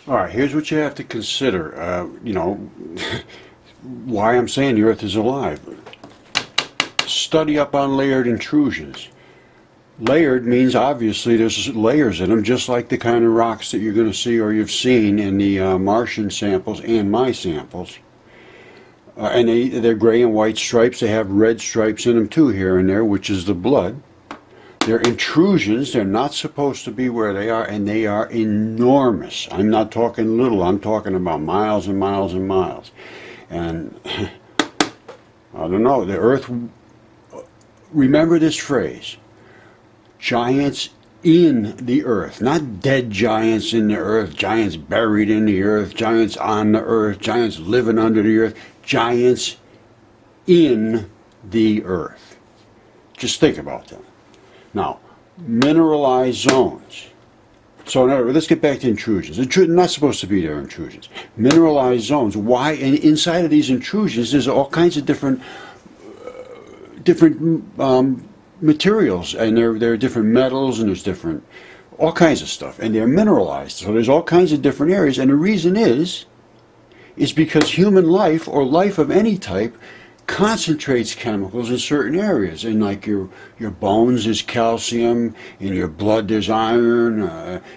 All right, here's what you have to consider. Why I'm saying the Earth is alive. Study up on layered intrusions. Layered means obviously there's layers in them, just like the kind of rocks that you're going to see or you've seen in the Martian samples and my samples. And they're gray and white stripes. They have red stripes in them too here and there, which is the blood. They're intrusions. They're not supposed to be where they are, and they are enormous. I'm not talking little. I'm talking about miles and miles and miles. And I don't know, the Earth, remember this phrase, giants in the Earth, not dead giants in the Earth, giants buried in the Earth, giants on the Earth, giants living under the Earth, giants in the Earth. Just think about that. Now, mineralized zones. So in other words, let's get back to intrusions. Not supposed to be there, intrusions. Mineralized zones. Why? And inside of these intrusions, there's all kinds of different materials, and there are different metals, and there's different, all kinds of stuff, and they're mineralized. So there's all kinds of different areas, and the reason is because human life, or life of any type, concentrates chemicals in certain areas. In like your bones there's calcium, in your blood there's iron,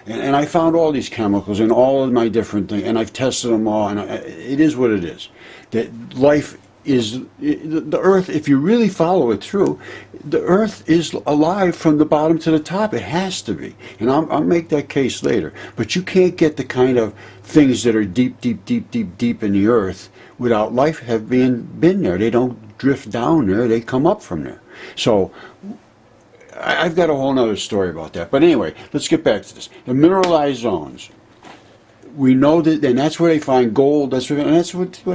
and I found all these chemicals in all of my different things, and I've tested them all, and it is what it is. That life is, the Earth, if you really follow it through, the Earth is alive from the bottom to the top. It has to be. And I'll make that case later. But you can't get the kind of things that are deep, deep, deep, deep, deep in the Earth without life have been there. They don't drift down there. They come up from there. So I've got a whole nother story about that. But anyway, let's get back to this. The mineralized zones. We know that, and that's where they find gold. That's what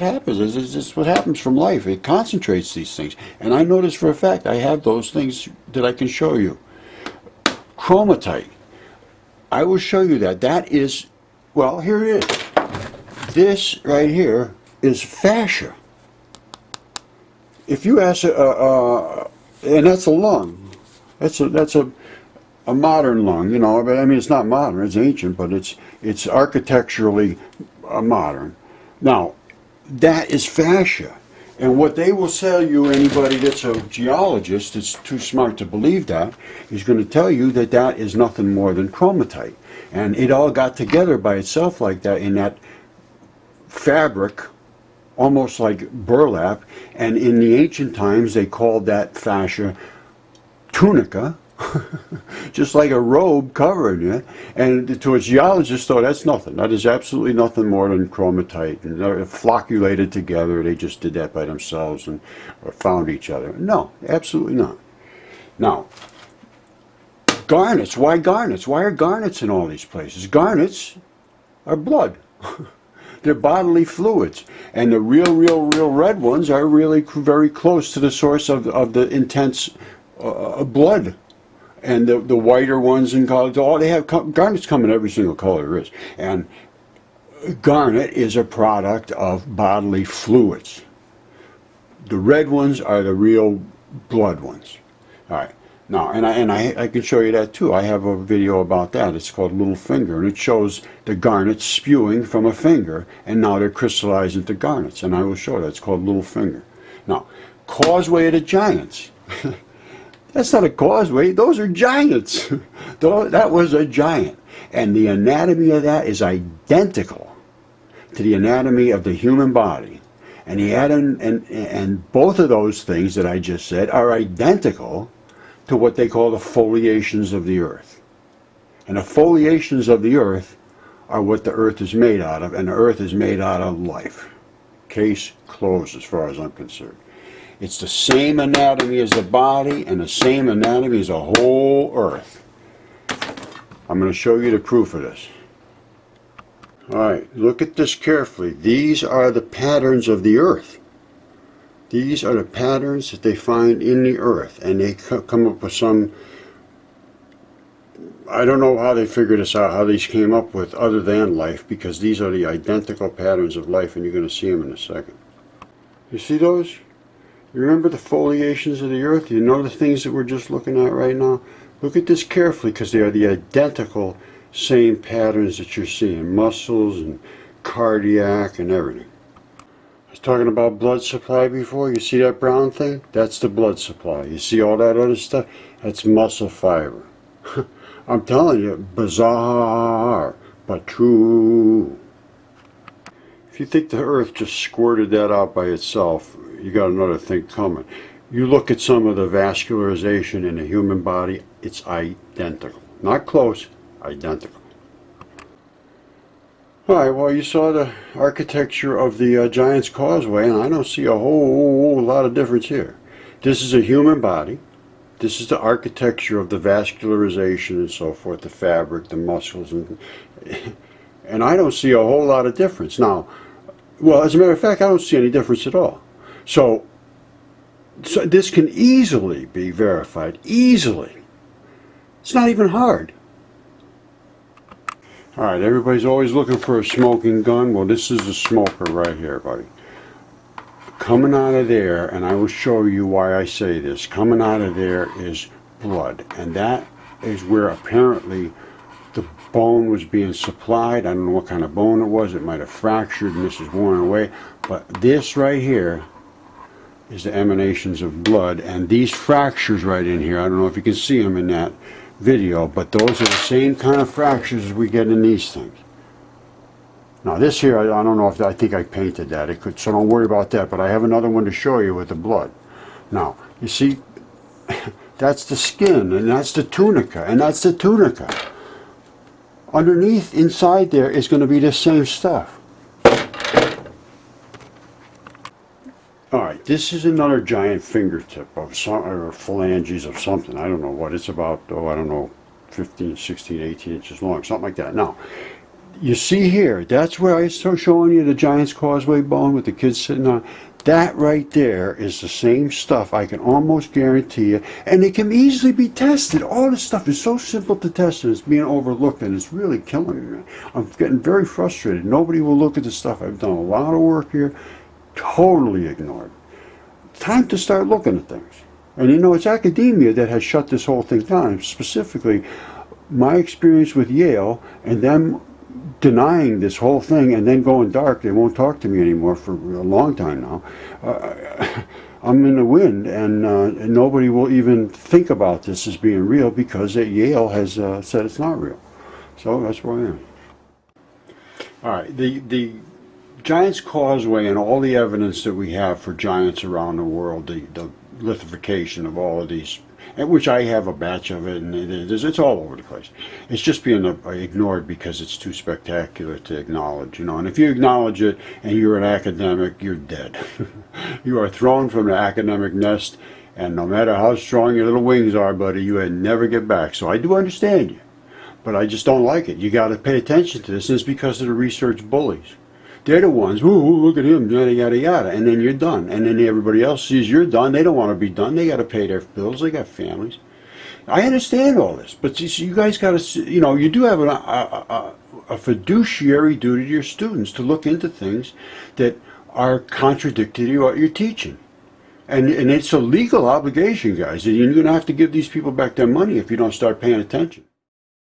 happens. It's what happens from life. It concentrates these things. And I know this for a fact. I have those things that I can show you. Chromatite. I will show you that. That is, well, here it is. This right here is fascia. If you ask, and that's a lung. That's a modern lung, you know. I mean, it's not modern, it's ancient, but it's architecturally modern. Now, that is fascia. And what they will tell you, anybody that's a geologist that's too smart to believe that, is going to tell you that that is nothing more than chromatite. And it all got together by itself like that in that fabric, almost like burlap. And in the ancient times, they called that fascia tunica. Just like a robe covering you, and to a geologist, though, that's nothing. That is absolutely nothing more than chromatite, and they're flocculated together. They just did that by themselves and or found each other. No, absolutely not. Now, garnets. Why garnets? Why are garnets in all these places? Garnets are blood. They're bodily fluids, and the real red ones are really very close to the source of the intense blood. And the whiter ones in color, they have garnets come in every single color there is. And garnet is a product of bodily fluids. The red ones are the real blood ones. All right. Now, and I can show you that too. I have a video about that. It's called Little Finger, and it shows the garnets spewing from a finger, and now they're crystallized into garnets. And I will show that. It's called Little Finger. Now, Causeway of the Giants. That's not a causeway. Those are giants. That was a giant. And the anatomy of that is identical to the anatomy of the human body. And and both of those things that I just said are identical to what they call the foliations of the earth. And the foliations of the earth are what the earth is made out of, and the earth is made out of life. Case closed as far as I'm concerned. It's the same anatomy as the body and the same anatomy as the whole earth. I'm going to show you the proof of this. Alright, look at this carefully. These are the patterns of the earth. These are the patterns that they find in the earth, and they come up with some, I don't know how they figured this out, how these came up with other than life, because these are the identical patterns of life, and you're going to see them in a second. You see those? You remember the foliations of the earth? You know the things that we're just looking at right now? Look at this carefully, because they are the identical same patterns that you're seeing, muscles and cardiac and everything. I was talking about blood supply before. You see that brown thing? That's the blood supply. You see all that other stuff? That's muscle fiber. I'm telling you, bizarre, but true. If you think the earth just squirted that out by itself, you got another thing coming. You look at some of the vascularization in the human body, it's identical. Not close, identical. Alright, well, you saw the architecture of the Giant's Causeway, and I don't see a whole lot of difference here. This is a human body. This is the architecture of the vascularization and so forth, the fabric, the muscles, and I don't see a whole lot of difference. Now, well, as a matter of fact, I don't see any difference at all. So this can easily be verified, easily. It's not even hard. Alright, everybody's always looking for a smoking gun. Well, this is a smoker right here, buddy. Coming out of there, and I will show you why I say this, coming out of there is blood. And that is where apparently the bone was being supplied. I don't know what kind of bone it was. It might have fractured and this is worn away. But this right here is the emanations of blood. And these fractures right in here, I don't know if you can see them in that video, but those are the same kind of fractures as we get in these things. Now this here, I don't know if I think I painted that. It could, so don't worry about that. But I have another one to show you with the blood. Now you see, that's the skin, and that's the tunica, and that's the tunica. Underneath, inside there, is going to be the same stuff. Alright, this is another giant fingertip of some, or phalanges of something. I don't know what it's about, though. I don't know, 15, 16, 18 inches long, something like that. Now, you see here, that's where I start showing you the Giant's Causeway bone with the kids sitting on. That right there is the same stuff, I can almost guarantee you, and it can easily be tested. All this stuff is so simple to test, and it's being overlooked, and it's really killing me, man. I'm getting very frustrated. Nobody will look at the stuff. I've done a lot of work here, totally ignored. Time to start looking at things. And you know, it's academia that has shut this whole thing down, specifically my experience with Yale, and them denying this whole thing and then going dark. They won't talk to me anymore for a long time now. I'm in the wind, and nobody will even think about this as being real because Yale has said it's not real. So that's where I am. All right, the Giant's Causeway and all the evidence that we have for giants around the world, the lithification of all of these, which I have a batch of it, and it's all over the place. It's just being ignored because it's too spectacular to acknowledge, you know. And if you acknowledge it and you're an academic, you're dead. You are thrown from the academic nest, and no matter how strong your little wings are, buddy, you would never get back. So I do understand you, but I just don't like it. You got to pay attention to this, and it's because of the research bullies. They're the ones, ooh, look at him, yada, yada, yada, and then you're done. And then everybody else sees you're done. They don't want to be done. They got to pay their bills. They got families. I understand all this, but you guys got to, you know, you do have a fiduciary duty to your students to look into things that are contradictory to what you're teaching. And it's a legal obligation, guys. And you're going to have to give these people back their money if you don't start paying attention.